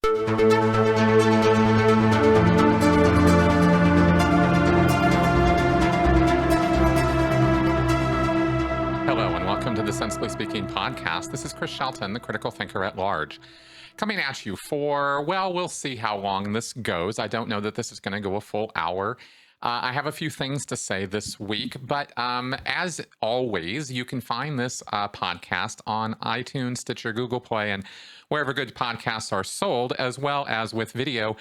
Hello, and welcome to the Sensibly Speaking podcast. This is Chris Shelton, the critical thinker at large, coming at you for, well, we'll see how long this goes. I don't know that this is going to go a full hour. I have a few things to say this week, but as always, you can find this podcast on iTunes, Stitcher, Google Play, and wherever good podcasts are sold, as well as with video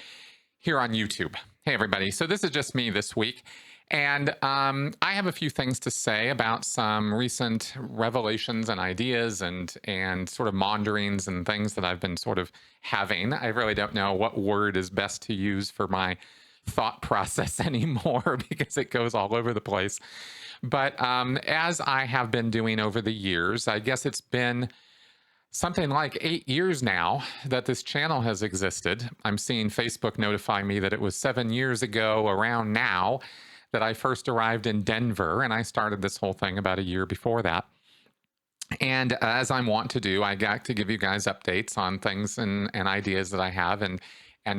here on YouTube. Hey, everybody. So this is just me this week. And I have a few things to say about some recent revelations and ideas and sort of maunderings and things that I've been sort of having. I really don't know what word is best to use for my thought process anymore because it goes all over the place. But as I have been doing over the years, I guess it's been something like 8 years now that this channel has existed. I'm seeing Facebook notify me that it was 7 years ago around now that I first arrived in Denver, and I started this whole thing about a year before that. And as I'm wont to do, I got to give you guys updates on things and ideas that I have and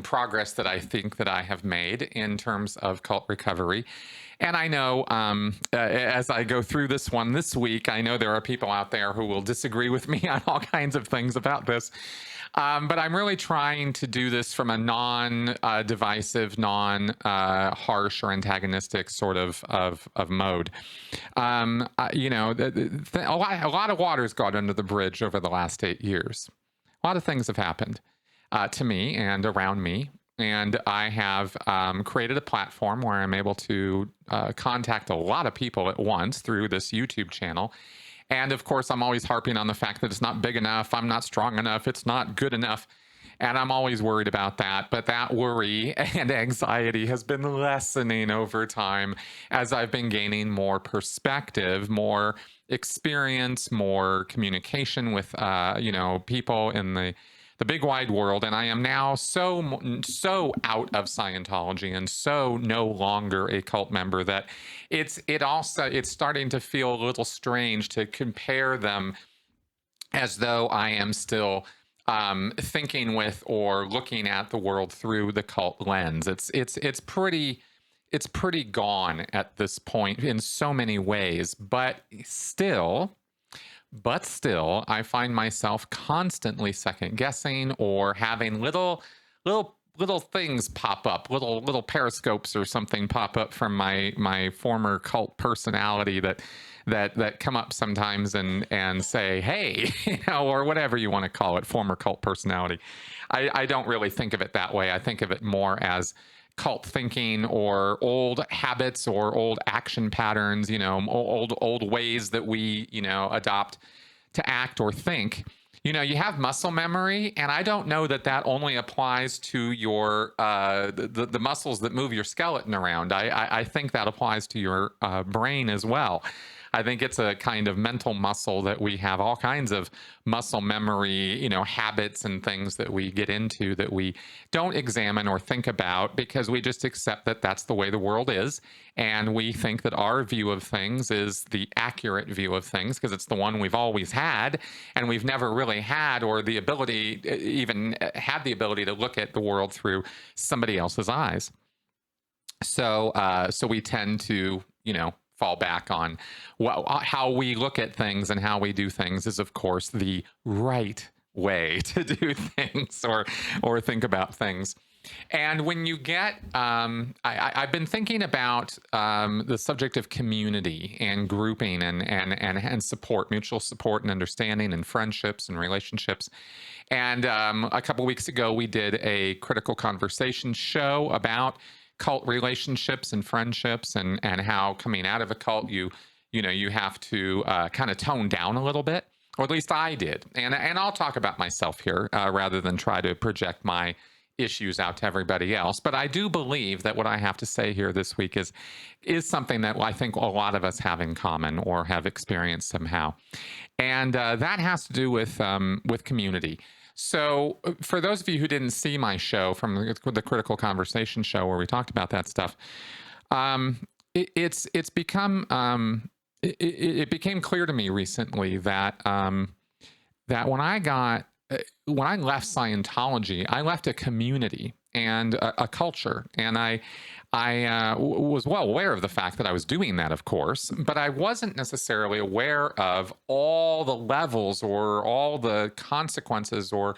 progress that I think that I have made in terms of cult recovery. And I know as I go through this one this week, I know there are people out there who will disagree with me on all kinds of things about this. But I'm really trying to do this from a non-divisive, non-harsh or antagonistic sort of mode. You know, a lot of water's gone under the bridge over the last 8 years. A lot of things have happened to me and around me. And I have created a platform where I'm able to contact a lot of people at once through this YouTube channel. And of course, I'm always harping on the fact that it's not big enough, I'm not strong enough, it's not good enough. And I'm always worried about that. But that worry and anxiety has been lessening over time as I've been gaining more perspective, more experience, more communication with, you know, people in the big wide world. And I am now so out of Scientology and so no longer a cult member that it's starting to feel a little strange to compare them as though I am still thinking with or looking at the world through the cult lens. It's pretty gone at this point in so many ways, but still, I find myself constantly second guessing or having little things pop up, little periscopes or something pop up from my former cult personality that come up sometimes and say, hey, you know, or whatever you want to call it, former cult personality. I don't really think of it that way. I think of it more as cult thinking or old habits or old action patterns, you know, old ways that we, you know, adopt to act or think. You know, you have muscle memory, and I don't know that only applies to your the muscles that move your skeleton around. I think that applies to your brain as well. I think it's a kind of mental muscle that we have all kinds of muscle memory, you know, habits and things that we get into that we don't examine or think about because we just accept that that's the way the world is. And we think that our view of things is the accurate view of things because it's the one we've always had. And we've never really had or the ability, even had the ability to look at the world through somebody else's eyes. So we tend to, you know, fall back on how we look at things and how we do things is, of course, the right way to do things or think about things. And when you get, I've been thinking about the subject of community and grouping and support, mutual support and understanding and friendships and relationships. And a couple weeks ago, we did a critical conversation show about cult relationships and friendships and how coming out of a cult, you have to kind of tone down a little bit, or at least I did. And I'll talk about myself here rather than try to project my issues out to everybody else. But I do believe that what I have to say here this week is something that I think a lot of us have in common or have experienced somehow. And that has to do with community. So for those of you who didn't see my show from the Critical Conversation show where we talked about that stuff, it became clear to me recently that when I got when I left Scientology, I left a community and a culture, and I was well aware of the fact that I was doing that, of course, but I wasn't necessarily aware of all the levels or all the consequences or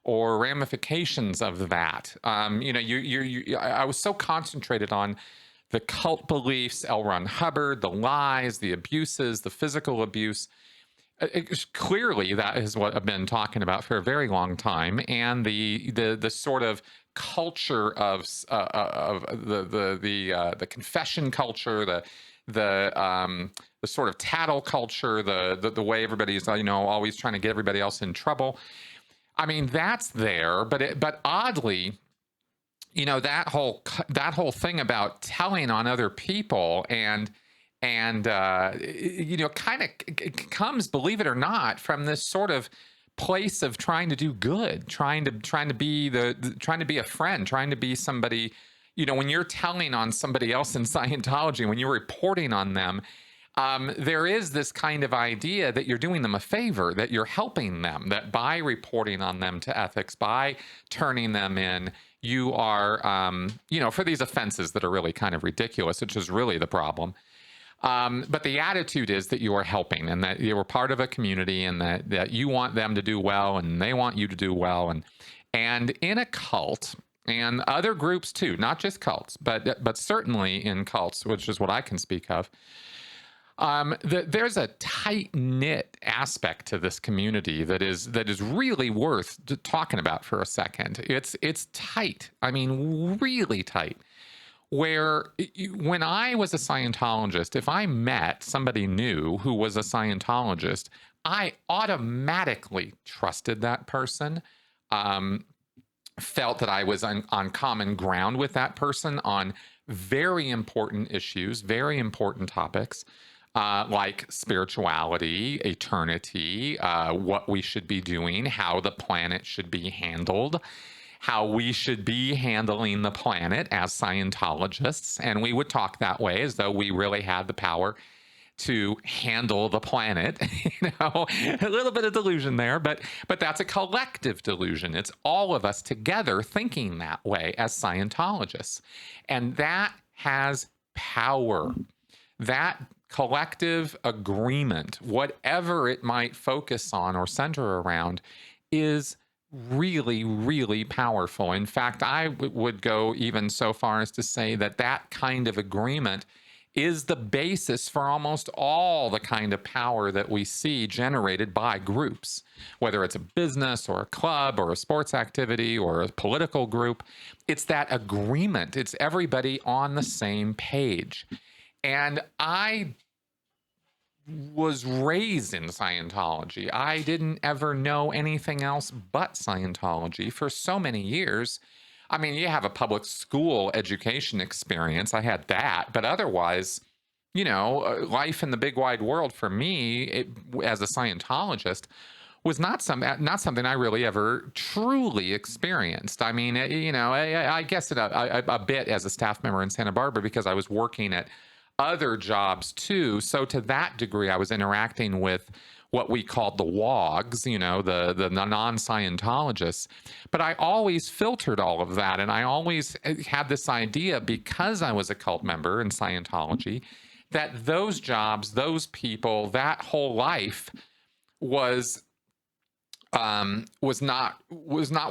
ramifications of that. I was so concentrated on the cult beliefs, L. Ron Hubbard, the lies, the abuses, the physical abuse. Clearly, that is what I've been talking about for a very long time, and the sort of culture of the confession culture, the sort of tattle culture, the way everybody's always trying to get everybody else in trouble. I mean, that's there, but oddly, that whole thing about telling on other people and kind of comes, believe it or not, from this sort of place of trying to do good, trying to be trying to be a friend, trying to be somebody. When you're telling on somebody else in Scientology, when you're reporting on them, there is this kind of idea that you're doing them a favor, that you're helping them, that by reporting on them to ethics, by turning them in, you are, for these offenses that are really kind of ridiculous, which is really the problem. But the attitude is that you are helping and that you are part of a community and that you want them to do well and they want you to do well. And in a cult and other groups too, not just cults, but certainly in cults, which is what I can speak of, there's a tight-knit aspect to this community that is really worth talking about for a second. It's tight. I mean, really tight. Where when I was a Scientologist, if I met somebody new who was a Scientologist, I automatically trusted that person, felt that I was on common ground with that person on very important issues, very important topics, like spirituality, eternity, what we should be doing, how the planet should be handled, how we should be handling the planet as Scientologists. And we would talk that way as though we really had the power to handle the planet. A little bit of delusion there, but that's a collective delusion. It's all of us together thinking that way as Scientologists. And that has power. That collective agreement, whatever it might focus on or center around, is really, really powerful. In fact, I would go even so far as to say that that kind of agreement is the basis for almost all the kind of power that we see generated by groups, whether it's a business or a club or a sports activity or a political group. It's that agreement. It's everybody on the same page. And I was raised in Scientology. I didn't ever know anything else but Scientology for so many years. I mean, you have a public school education experience. I had that, but otherwise, life in the big wide world for me, as a Scientologist, was not something I really ever truly experienced. I mean, I guess a bit as a staff member in Santa Barbara because I was working at other jobs too. So to that degree, I was interacting with what we called the WOGs, the non-Scientologists. But I always filtered all of that. And I always had this idea, because I was a cult member in Scientology, that those jobs, those people, that whole life was not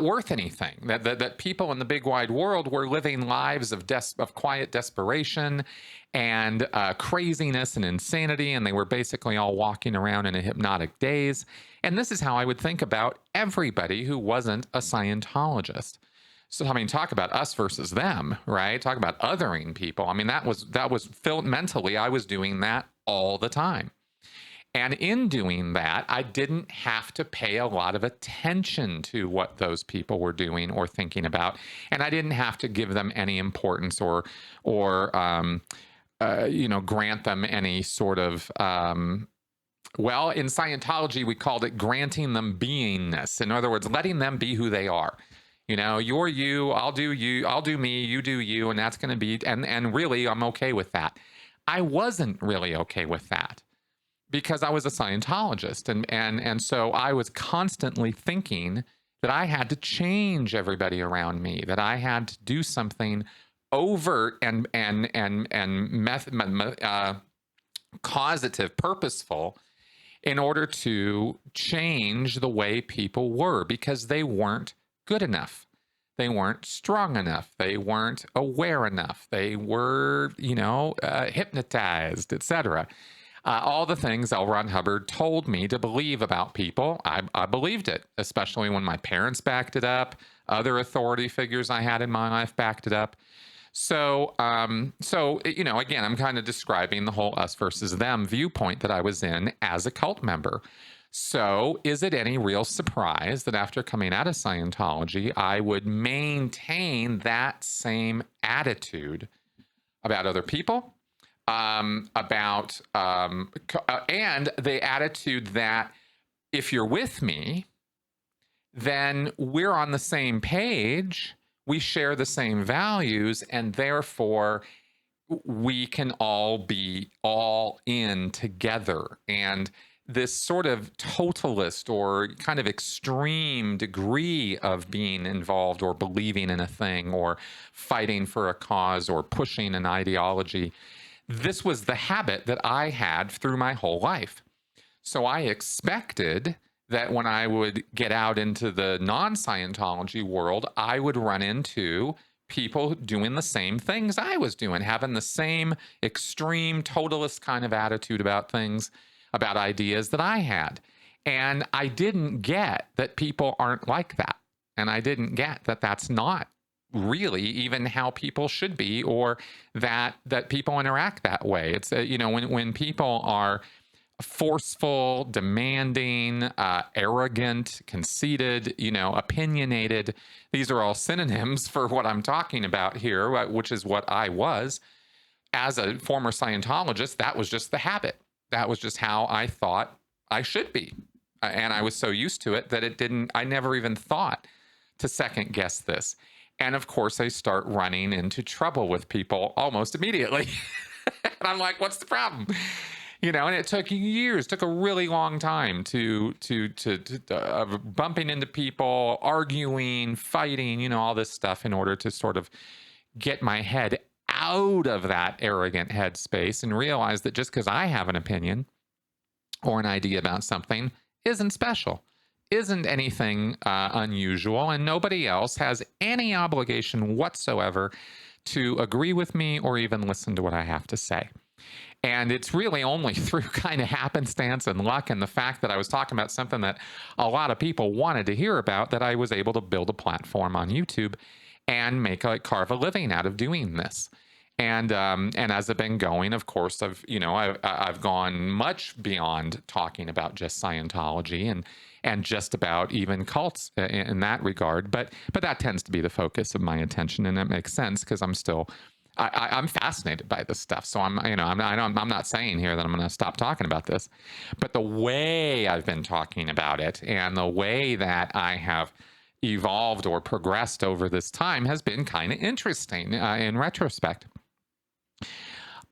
worth anything. That people in the big wide world were living lives of quiet desperation and craziness and insanity, and they were basically all walking around in a hypnotic daze. And this is how I would think about everybody who wasn't a Scientologist. So, I mean, talk about us versus them, right? Talk about othering people. I mean, that was felt mentally. I was doing that all the time. And in doing that, I didn't have to pay a lot of attention to what those people were doing or thinking about, and I didn't have to give them any importance or grant them any sort of. Well, in Scientology, we called it granting them beingness. In other words, letting them be who they are. You're you, I'll do me, you do you, and that's going to be. And really, I'm okay with that. I wasn't really okay with that, because I was a Scientologist. And so I was constantly thinking that I had to change everybody around me, that I had to do something overt and causative, purposeful, in order to change the way people were, because they weren't good enough. They weren't strong enough. They weren't aware enough. They were, hypnotized, etc. All the things L. Ron Hubbard told me to believe about people, I believed it, especially when my parents backed it up. Other authority figures I had in my life backed it up. So, again, I'm kind of describing the whole us versus them viewpoint that I was in as a cult member. So, is it any real surprise that after coming out of Scientology, I would maintain that same attitude about other people, and the attitude that if you're with me, then we're on the same page, we share the same values, and therefore we can all be all in together. And this sort of totalist or kind of extreme degree of being involved or believing in a thing or fighting for a cause or pushing an ideology, this was the habit that I had through my whole life. So I expected that when I would get out into the non-Scientology world, I would run into people doing the same things I was doing, having the same extreme totalist kind of attitude about things, about ideas that I had. And I didn't get that people aren't like that. And I didn't get that that's not really even how people should be, or that people interact that way. It's, when people are forceful, demanding, arrogant, conceited, opinionated. These are all synonyms for what I'm talking about here, which is what I was. As a former Scientologist, that was just the habit. That was just how I thought I should be. And I was so used to it that I never even thought to second guess this. And of course, I start running into trouble with people almost immediately. And I'm like, what's the problem? And it took years, took a really long time to bumping into people, arguing, fighting, all this stuff in order to sort of get my head out of that arrogant headspace and realize that just because I have an opinion or an idea about something isn't special, isn't anything unusual, and nobody else has any obligation whatsoever to agree with me or even listen to what I have to say. And it's really only through kind of happenstance and luck and the fact that I was talking about something that a lot of people wanted to hear about that I was able to build a platform on YouTube and carve a living out of doing this. And as I've been going, of course, I've gone much beyond talking about just Scientology and just about even cults in that regard. But that tends to be the focus of my attention, and that makes sense because I'm fascinated by this stuff. So I'm not saying here that I'm going to stop talking about this, but the way I've been talking about it and the way that I have evolved or progressed over this time has been kind of interesting in retrospect.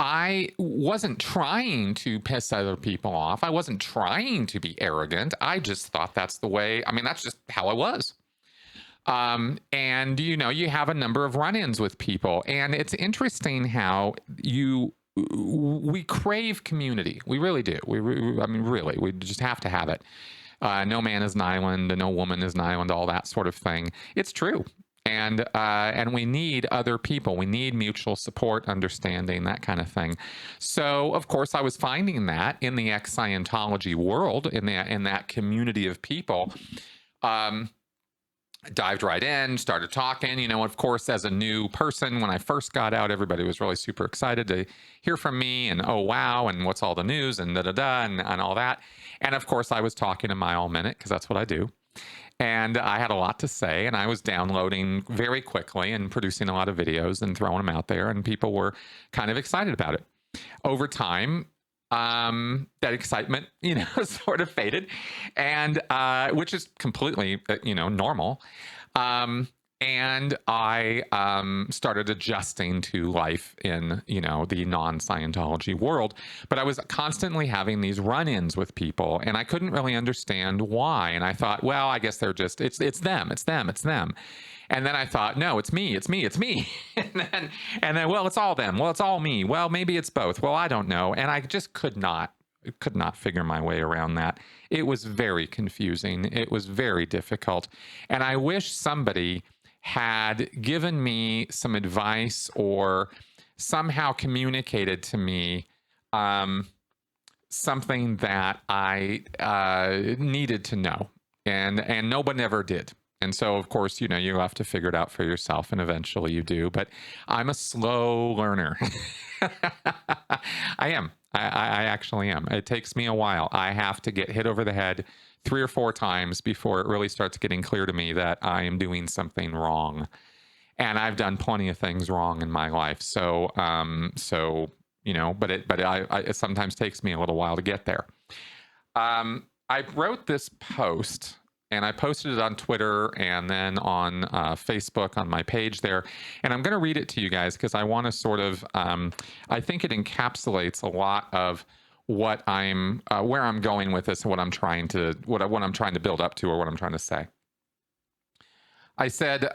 I wasn't trying to piss other people off. I wasn't trying to be arrogant. I just thought that's just how I was. And you have a number of run-ins with people, and it's interesting how we crave community. We really do. Really, we just have to have it. No man is an island, and no woman is an island, all that sort of thing. It's true. And we need other people. We need mutual support, understanding, that kind of thing. So, of course, I was finding that in the ex-Scientology world, in that community of people. Dived right in, started talking. Of course, as a new person, when I first got out, everybody was really super excited to hear from me and, oh, wow, and what's all the news and da-da-da and all that. And of course, I was talking a mile a minute because that's what I do. And I had a lot to say, and I was downloading very quickly and producing a lot of videos and throwing them out there, and people were kind of excited about it. Over time, that excitement, sort of faded, and which is completely, normal. And I started adjusting to life in, the non-Scientology world. But I was constantly having these run-ins with people, and I couldn't really understand why. And I thought, well, I guess they're just, it's them, it's them, it's them. And then I thought, no, it's me, it's me, it's me. and then, well, it's all them. Well, it's all me. Well, maybe it's both. Well, I don't know. And I just could not figure my way around that. It was very confusing. It was very difficult. And I wish somebody had given me some advice or somehow communicated to me something that I needed to know. And no one ever did. And so, of course, you have to figure it out for yourself, and eventually you do. But I'm a slow learner. I am. I actually am. It takes me a while. I have to get hit over the head 3 or 4 times before it really starts getting clear to me that I am doing something wrong. And I've done plenty of things wrong in my life. So, but it sometimes takes me a little while to get there. I wrote this post, and I posted it on Twitter and then on Facebook on my page there. And I'm going to read it to you guys because I want to sort of, I think it encapsulates a lot of what where I'm going with this and what I'm trying to build up to, or what I'm trying to say. I said,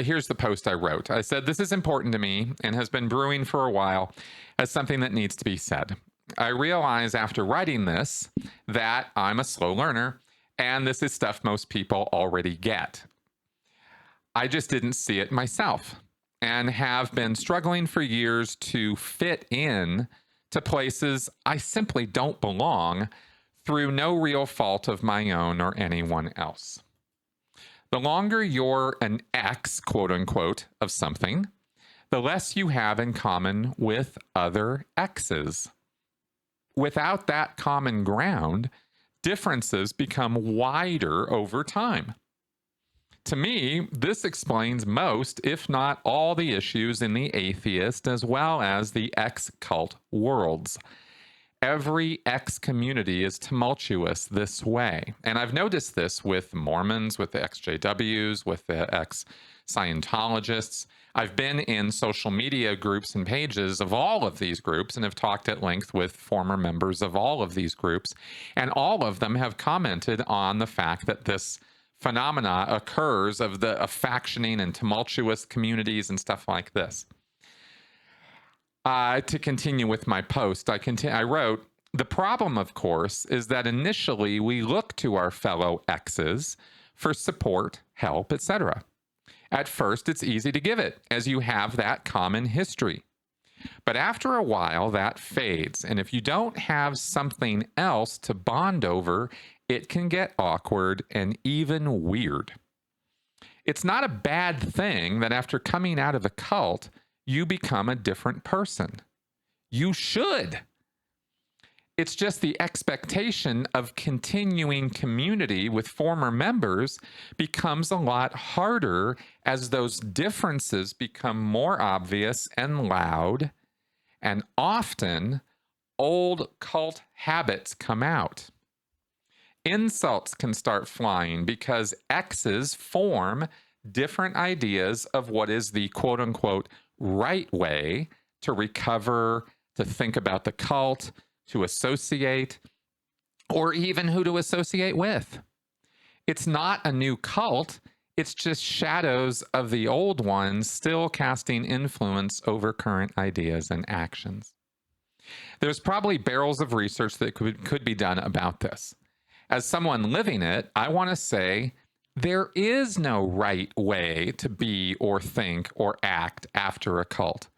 here's the post I wrote. I said, this is important to me and has been brewing for a while as something that needs to be said. I realize after writing this that I'm a slow learner, and this is stuff most people already get. I just didn't see it myself and have been struggling for years to fit in to places I simply don't belong through no real fault of my own or anyone else. The longer you're an ex, quote unquote, of something, the less you have in common with other exes. Without that common ground, differences become wider over time. To me, this explains most, if not all, the issues in the atheist as well as the ex-cult worlds. Every ex-community is tumultuous this way. And I've noticed this with Mormons, with the ex-JWs, with the ex-Scientologists. I've been in social media groups and pages of all of these groups and have talked at length with former members of all of these groups. And all of them have commented on the fact that this phenomena occurs of factioning and tumultuous communities and stuff like this. To continue with my post, I wrote, the problem, of course, is that initially we look to our fellow exes for support, help, etc. At first, it's easy to give it, as you have that common history. But after a while, that fades, and if you don't have something else to bond over, it can get awkward and even weird. It's not a bad thing that after coming out of a cult, you become a different person. You should. It's just the expectation of continuing community with former members becomes a lot harder as those differences become more obvious and loud, and often old cult habits come out. Insults can start flying because exes form different ideas of what is the quote-unquote right way to recover, to think about the cult, to associate, or even who to associate with. It's not a new cult, it's just shadows of the old ones still casting influence over current ideas and actions. There's probably barrels of research that could be done about this. As someone living it, I want to say there is no right way to be or think or act after a cult,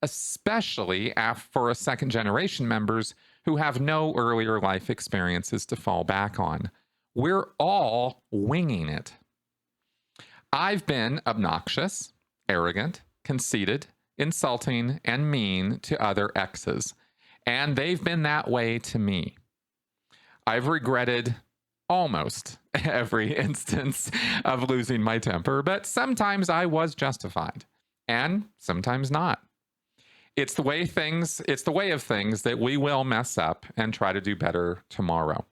especially for a second-generation members who have no earlier life experiences to fall back on. We're all winging it. I've been obnoxious, arrogant, conceited, insulting, and mean to other exes, and they've been that way to me. I've regretted almost every instance of losing my temper, but sometimes I was justified, and sometimes not. It's the way of things that we will mess up and try to do better tomorrow.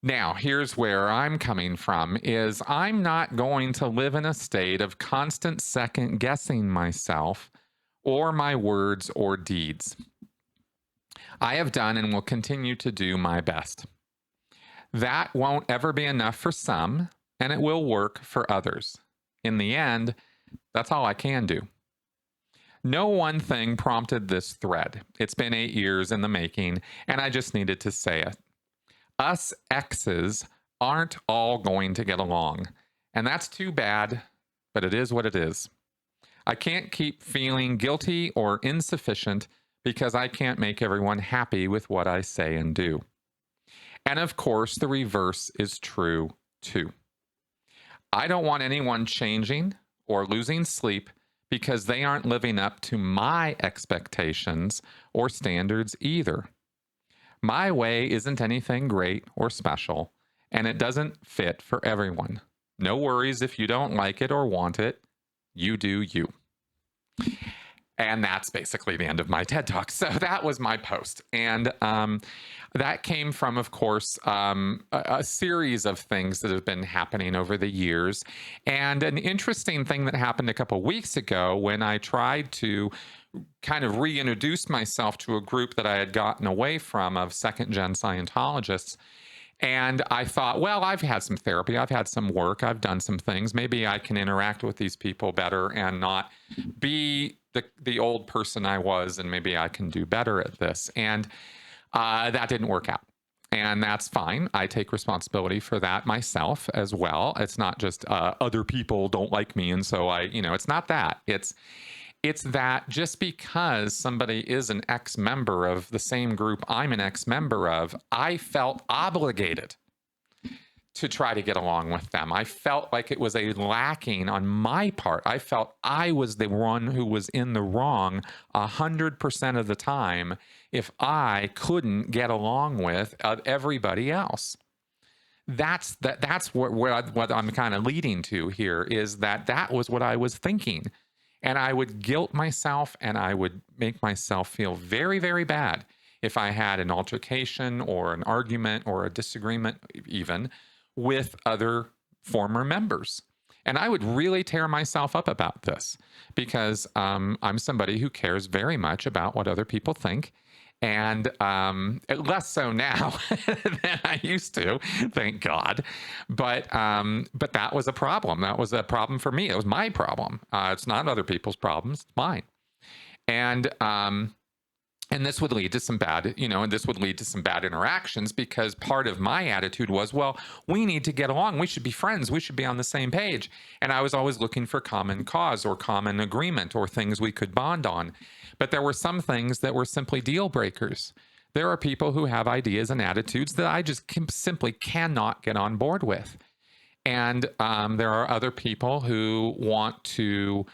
Now, here's where I'm coming from is I'm not going to live in a state of constant second guessing myself or my words or deeds. I have done and will continue to do my best. That won't ever be enough for some, and it will work for others. In the end, that's all I can do. No one thing prompted this thread. It's been 8 years in the making, and I just needed to say it. Us exes aren't all going to get along, and that's too bad, but it is what it is. I can't keep feeling guilty or insufficient because I can't make everyone happy with what I say and do. And of course, the reverse is true too. I don't want anyone changing or losing sleep because they aren't living up to my expectations or standards either. My way isn't anything great or special, and it doesn't fit for everyone. No worries if you don't like it or want it. You do you. And that's basically the end of my TED Talk. So that was my post. And that came from, of course, a series of things that have been happening over the years. And an interesting thing that happened a couple weeks ago when I tried to kind of reintroduce myself to a group that I had gotten away from of second-gen Scientologists. And I thought, well, I've had some therapy, I've had some work, I've done some things. Maybe I can interact with these people better and not be the old person I was, and maybe I can do better at this. And that didn't work out. And that's fine. I take responsibility for that myself as well. It's not just other people don't like me, and so it's not that. It's that just because somebody is an ex-member of the same group I'm an ex-member of, I felt obligated to try to get along with them. I felt like it was a lacking on my part. I felt I was the one who was in the wrong 100% of the time if I couldn't get along with everybody else. That's what I'm kind of leading to here, is that was what I was thinking. And I would guilt myself and I would make myself feel very, very bad if I had an altercation or an argument or a disagreement even with other former members. And I would really tear myself up about this because I'm somebody who cares very much about what other people think. And less so now than I used to, thank God. But that was a problem. That was a problem for me. It was my problem. It's not other people's problems. It's mine. And this would lead to some bad, and this would lead to some bad interactions because part of my attitude was, well, we need to get along. We should be friends. We should be on the same page. And I was always looking for common cause or common agreement or things we could bond on. But there were some things that were simply deal breakers. There are people who have ideas and attitudes that I just simply cannot get on board with. And there are other people who want to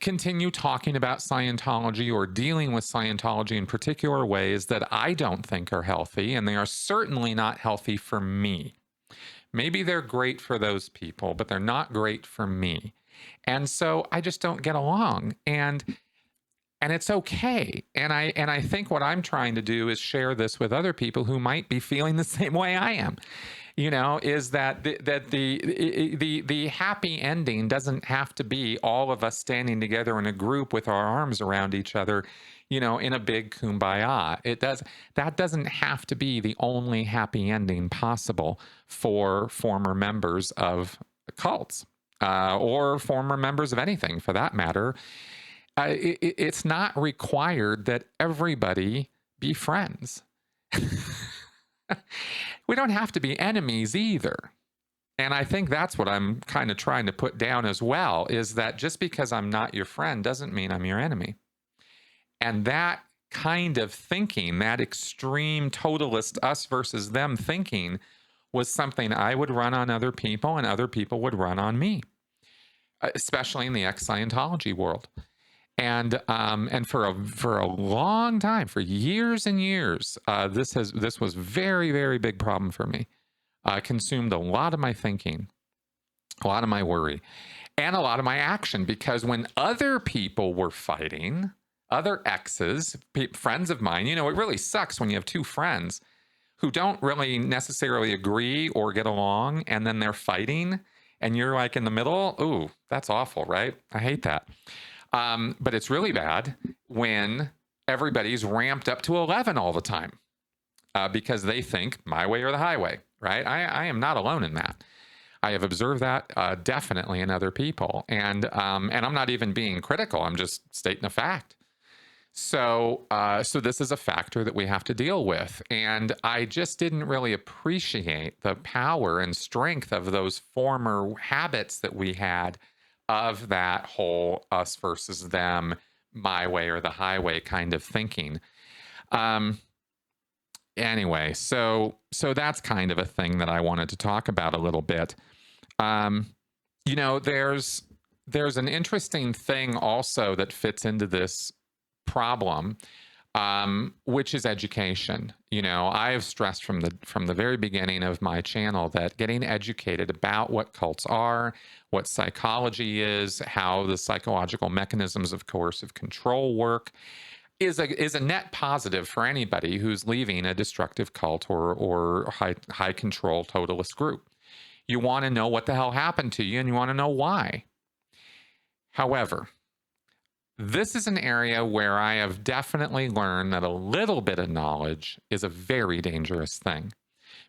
continue talking about Scientology or dealing with Scientology in particular ways that I don't think are healthy, and they are certainly not healthy for me. Maybe they're great for those people, but they're not great for me. And so I just don't get along. And it's okay. And I think what I'm trying to do is share this with other people who might be feeling the same way I am. Is that the happy ending doesn't have to be all of us standing together in a group with our arms around each other, in a big kumbaya. That doesn't have to be the only happy ending possible for former members of cults or former members of anything for that matter. It's not required that everybody be friends. We don't have to be enemies either. And I think that's what I'm kind of trying to put down as well, is that just because I'm not your friend doesn't mean I'm your enemy. And that kind of thinking, that extreme totalist us versus them thinking, was something I would run on other people and other people would run on me, especially in the ex-Scientology world. And for a long time, for years and years, this was very, very big problem for me. Consumed a lot of my thinking, a lot of my worry, and a lot of my action. Because when other people were fighting, other exes, friends of mine, it really sucks when you have two friends who don't really necessarily agree or get along, and then they're fighting, and you're like in the middle. Ooh, that's awful, right? I hate that. But it's really bad when everybody's ramped up to 11 all the time because they think my way or the highway, right? I am not alone in that. I have observed that definitely in other people, and I'm not even being critical. I'm just stating a fact. So this is a factor that we have to deal with, and I just didn't really appreciate the power and strength of those former habits that we had of that whole us versus them, my way or the highway kind of thinking. Anyway, so that's kind of a thing that I wanted to talk about a little bit. You know, there's an interesting thing also that fits into this problem, which is education. You know, I have stressed from the very beginning of my channel that getting educated about what cults are, what psychology is, how the psychological mechanisms of coercive control work, is a net positive for anybody who's leaving a destructive cult or high control totalist group. You want to know what the hell happened to you, and you want to know why. However, this is an area where I have definitely learned that a little bit of knowledge is a very dangerous thing.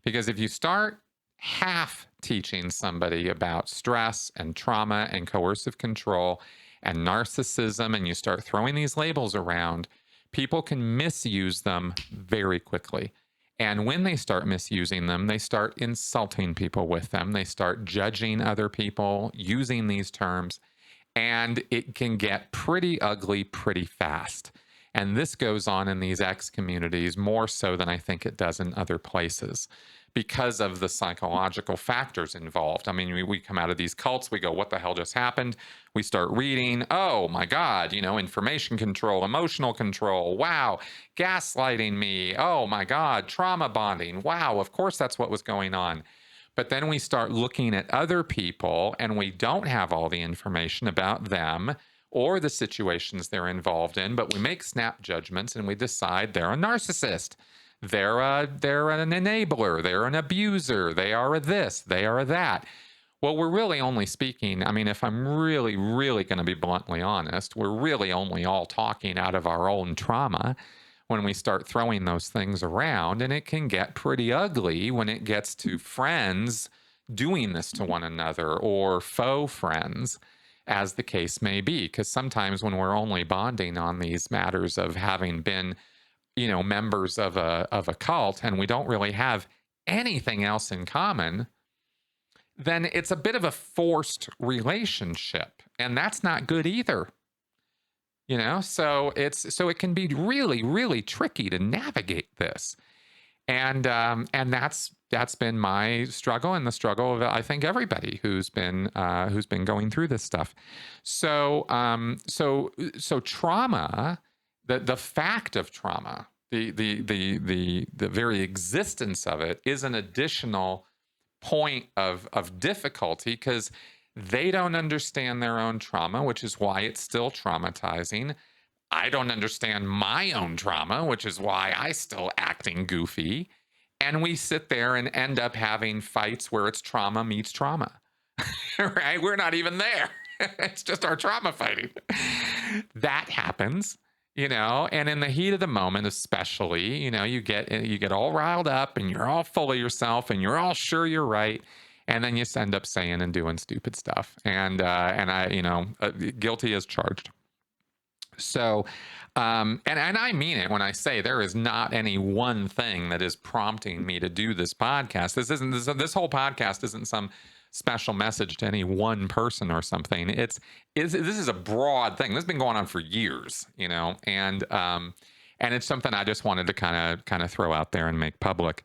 Because if you start half teaching somebody about stress and trauma and coercive control and narcissism, and you start throwing these labels around, people can misuse them very quickly. And when they start misusing them, they start insulting people with them. They start judging other people using these terms. And it can get pretty ugly pretty fast. And this goes on in these X communities more so than I think it does in other places because of the psychological factors involved. I mean, we come out of these cults, we go, what the hell just happened? We start reading, oh my God, you know, information control, emotional control, wow, gaslighting me, oh my God, trauma bonding, wow, of course that's what was going on. But then we start looking at other people and we don't have all the information about them or the situations they're involved in, but we make snap judgments and we decide they're a narcissist. They're an enabler. They're an abuser. They are a this. They are a that. Well, we're really only speaking, I mean, if I'm really, really going to be bluntly honest, we're really only all talking out of our own trauma when we start throwing those things around, and it can get pretty ugly when it gets to friends doing this to one another or faux friends, as the case may be. Because sometimes when we're only bonding on these matters of having been, you know, members of a cult and we don't really have anything else in common, then it's a bit of a forced relationship, and that's not good either. You know, so it can be really, really tricky to navigate this, and that's been my struggle and the struggle of I think everybody who's been going through this stuff. So trauma, the fact of trauma, the very existence of it is an additional point of difficulty because they don't understand their own trauma, which is why it's still traumatizing. I don't understand my own trauma, which is why I still acting goofy. And we sit there and end up having fights where it's trauma meets trauma, right? We're not even there. It's just our trauma fighting. That happens, you know, and in the heat of the moment, especially, you know, you get all riled up and you're all full of yourself and you're all sure you're right. And then you end up saying and doing stupid stuff. And I, you know, guilty as charged. So, and I mean it when I say there is not any one thing that is prompting me to do this podcast. This whole podcast isn't some special message to any one person or something. This is a broad thing. This has been going on for years, you know, and it's something I just wanted to kind of throw out there and make public.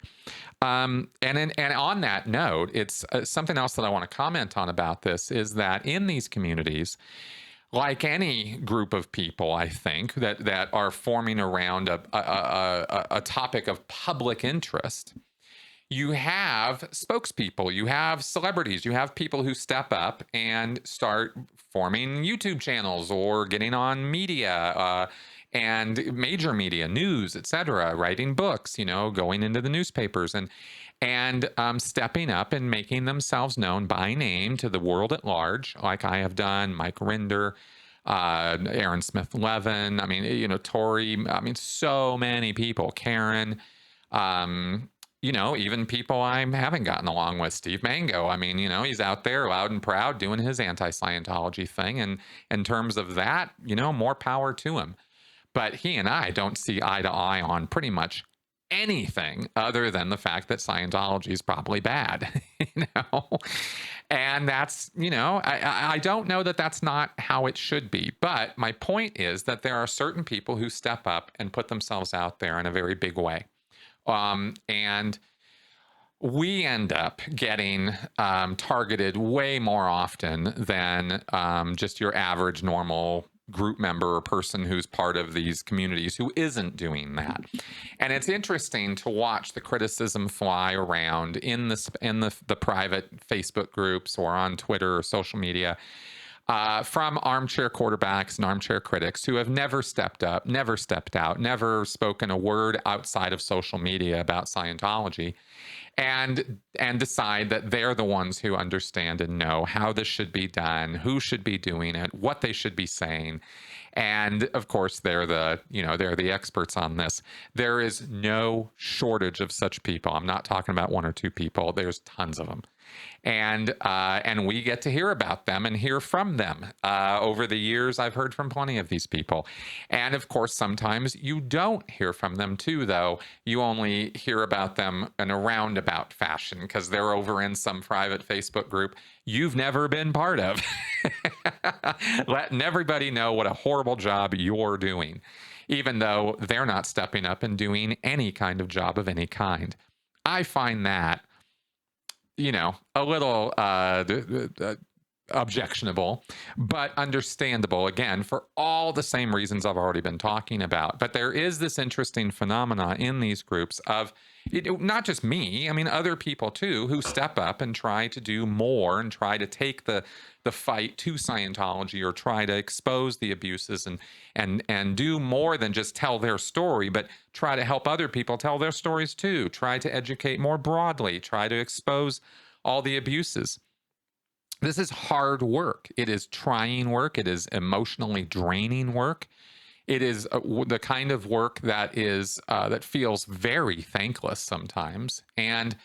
And on that note, it's something else that I want to comment on about this is that in these communities, like any group of people, I think that are forming around a topic of public interest, you have spokespeople, you have celebrities, you have people who step up and start forming YouTube channels or getting on media and major media, news, etc., writing books, going into the newspapers and stepping up and making themselves known by name to the world at large, like I have done, Mike Rinder, Aaron Smith Levin, Tori, so many people, Karen, even people I haven't gotten along with, Steve Mango. He's out there loud and proud doing his anti-Scientology thing. And in terms of that, more power to him. But he and I don't see eye to eye on pretty much anything other than the fact that Scientology is probably bad, And that's, I don't know that that's not how it should be. But my point is that there are certain people who step up and put themselves out there in a very big way. And we end up getting targeted way more often than just your average normal group member or person who's part of these communities who isn't doing that. And it's interesting to watch the criticism fly around in the private Facebook groups or on Twitter or social media from armchair quarterbacks and armchair critics who have never stepped up, never stepped out, never spoken a word outside of social media about Scientology, and decide that they're the ones who understand and know how this should be done, who should be doing it, what they should be saying. And of course, they're the experts on this. There is no shortage of such people. I'm not talking about one or two people. There's tons of them. And we get to hear about them and hear from them. Over the years, I've heard from plenty of these people. And of course, sometimes you don't hear from them too, though. You only hear about them in a roundabout fashion because they're over in some private Facebook group you've never been part of, letting everybody know what a horrible job you're doing, even though they're not stepping up and doing any kind of job of any kind. I find that a little objectionable, but understandable, again, for all the same reasons I've already been talking about. But there is this interesting phenomena in these groups of, not just me, other people too, who step up and try to do more and try to take the fight to Scientology or try to expose the abuses and do more than just tell their story, but try to help other people tell their stories too, try to educate more broadly, try to expose all the abuses. This is hard work. It is trying work. It is emotionally draining work. It is the kind of work that is that feels very thankless sometimes and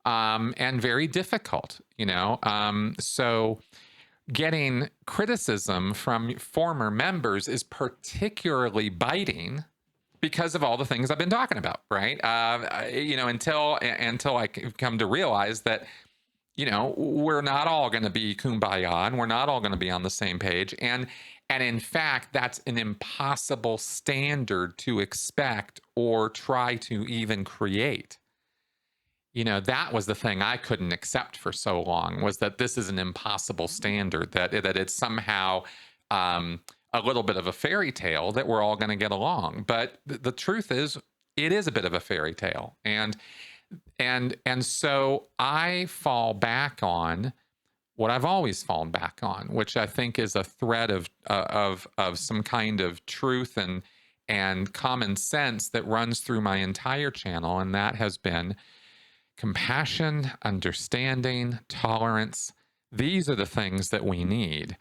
very difficult. So getting criticism from former members is particularly biting because of all the things I've been talking about, right? Until I come to realize that we're not all going to be kumbaya and we're not all going to be on the same page. And in fact, that's an impossible standard to expect or try to even create. That was the thing I couldn't accept for so long, was that this is an impossible standard, that it's somehow a little bit of a fairy tale that we're all going to get along. But the truth is, it is a bit of a fairy tale. And so I fall back on what I've always fallen back on, which I think is a thread of some kind of truth and common sense that runs through my entire channel, and that has been compassion, understanding, tolerance. These are the things that we need.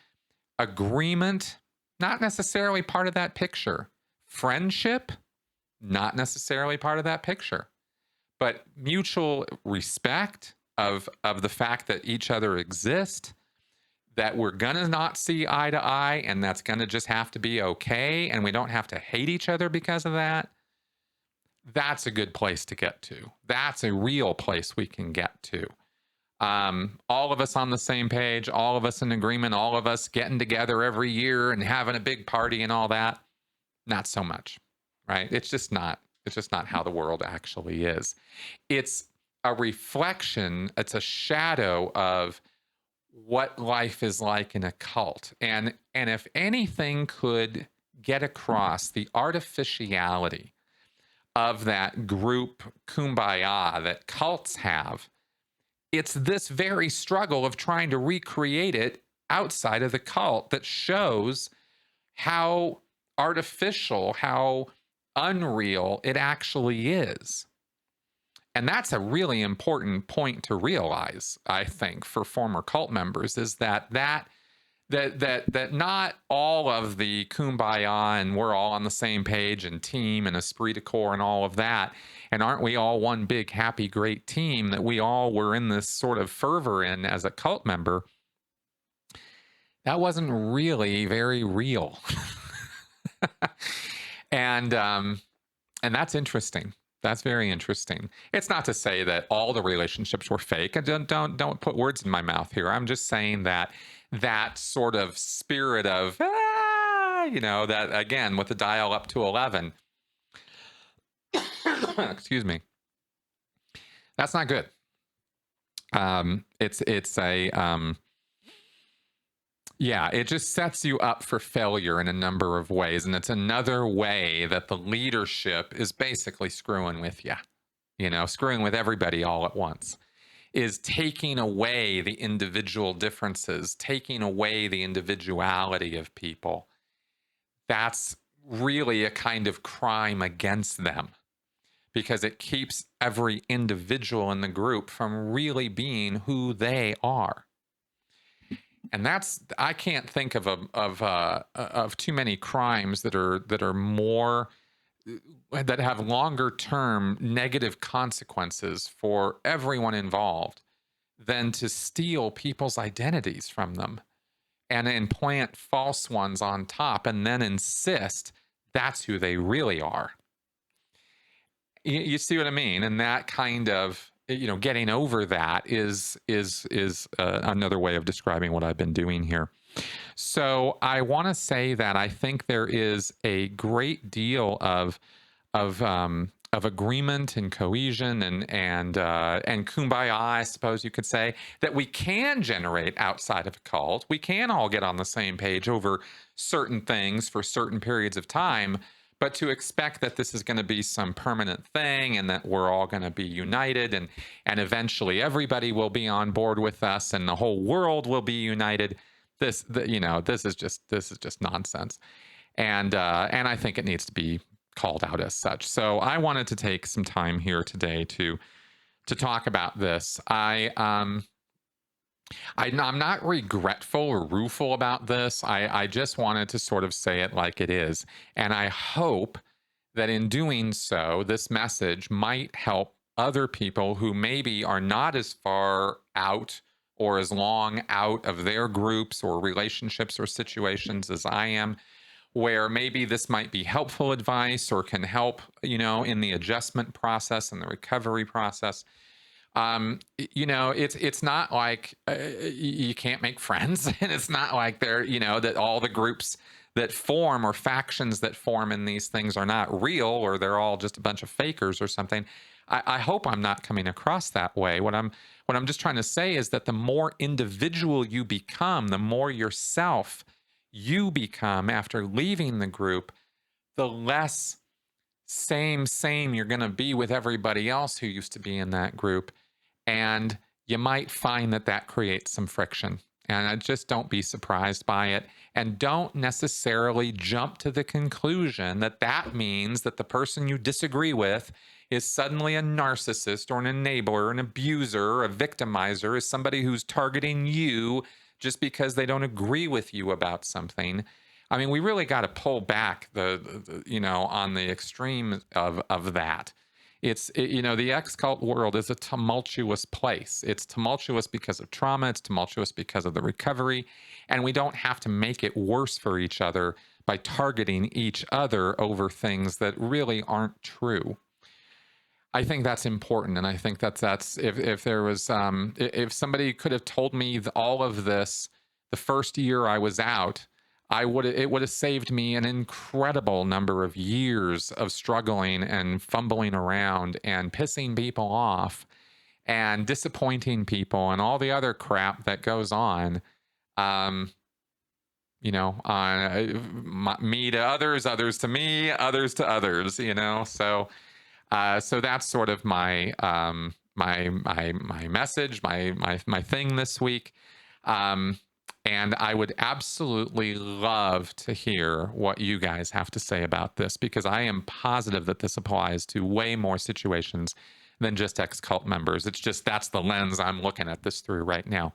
Agreement, not necessarily part of that picture. Friendship, not necessarily part of that picture. But mutual respect of the fact that each other exist, that we're going to not see eye to eye, and that's going to just have to be okay, and we don't have to hate each other because of that. That's a good place to get to. That's a real place we can get to. All of us on the same page, all of us in agreement, all of us getting together every year and having a big party and all that. Not so much, right? It's just not how the world actually is. It's a reflection, it's a shadow of what life is like in a cult. And if anything could get across the artificiality of that group kumbaya that cults have, it's this very struggle of trying to recreate it outside of the cult that shows how artificial, how unreal it actually is. And that's a really important point to realize, I think, for former cult members, is that not all of the kumbaya and we're all on the same page and team and esprit de corps and all of that, and aren't we all one big happy great team that we all were in this sort of fervor in as a cult member, that wasn't really very real. And that's interesting. That's very interesting. It's not to say that all the relationships were fake. And don't put words in my mouth here. I'm just saying that sort of spirit of that, again, with the dial up to 11. Excuse me. That's not good. It just sets you up for failure in a number of ways. And it's another way that the leadership is basically screwing with you, screwing with everybody all at once, is taking away the individual differences, taking away the individuality of people. That's really a kind of crime against them, because it keeps every individual in the group from really being who they are. And I can't think of too many crimes that are more, that have longer term negative consequences for everyone involved than to steal people's identities from them and implant false ones on top and then insist that's who they really are. You see what I mean? And that kind of, getting over that is another way of describing what I've been doing here. So I want to say that I think there is a great deal of agreement and cohesion and kumbaya, I suppose you could say, that we can generate outside of a cult. We can all get on the same page over certain things for certain periods of time. But to expect that this is going to be some permanent thing and that we're all going to be united and eventually everybody will be on board with us and the whole world will be united, this is just nonsense. And I think it needs to be called out as such. So I wanted to take some time here today to talk about this. I'm not regretful or rueful about this. I just wanted to sort of say it like it is. And I hope that in doing so, this message might help other people who maybe are not as far out or as long out of their groups or relationships or situations as I am, where maybe this might be helpful advice or can help, in the adjustment process and the recovery process. It's not like you can't make friends, and it's not like that all the groups that form or factions that form in these things are not real, or they're all just a bunch of fakers or something. I hope I'm not coming across that way. What I'm just trying to say is that the more individual you become, the more yourself you become after leaving the group, the less same you're going to be with everybody else who used to be in that group. And you might find that creates some friction. And just don't be surprised by it. And don't necessarily jump to the conclusion that means that the person you disagree with is suddenly a narcissist or an enabler, an abuser, a victimizer, is somebody who's targeting you just because they don't agree with you about something. I mean, we really got to pull back on the extreme of that. The ex-cult world is a tumultuous place. It's tumultuous because of trauma. It's tumultuous because of the recovery. And we don't have to make it worse for each other by targeting each other over things that really aren't true. I think that's important. And I think that's if there was, if somebody could have told me all of this the first year I was out, it would have saved me an incredible number of years of struggling and fumbling around and pissing people off and disappointing people and all the other crap that goes on. Me to others, others to me, others to others. So that's sort of my my message, my thing this week. And I would absolutely love to hear what you guys have to say about this, because I am positive that this applies to way more situations than just ex-cult members. It's just that's the lens I'm looking at this through right now.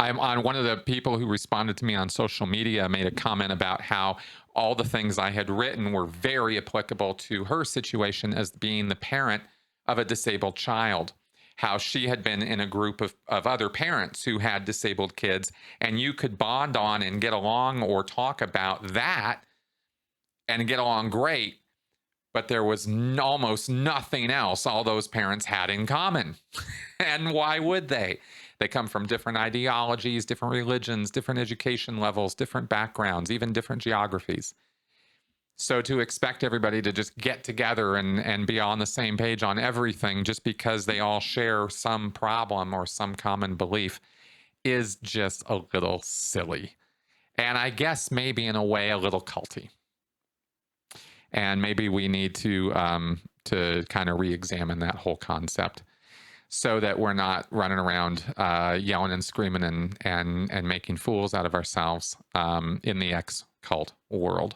I'm on one of the people who responded to me on social media made a comment about how all the things I had written were very applicable to her situation as being the parent of a disabled child. How she had been in a group of other parents who had disabled kids, and you could bond on and get along or talk about that and get along great, but there was almost nothing else all those parents had in common. And why would they? They come from different ideologies, different religions, different education levels, different backgrounds, even different geographies. So to expect everybody to just get together and be on the same page on everything just because they all share some problem or some common belief is just a little silly. And I guess maybe in a way a little culty. And maybe we need to kind of re-examine that whole concept, so that we're not running around yelling and screaming and making fools out of ourselves in the ex-cult world.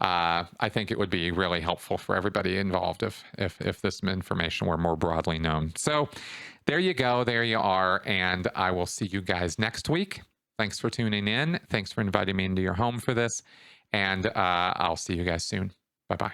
I think it would be really helpful for everybody involved if this information were more broadly known. So there you go. There you are. And I will see you guys next week. Thanks for tuning in. Thanks for inviting me into your home for this. And I'll see you guys soon. Bye-bye.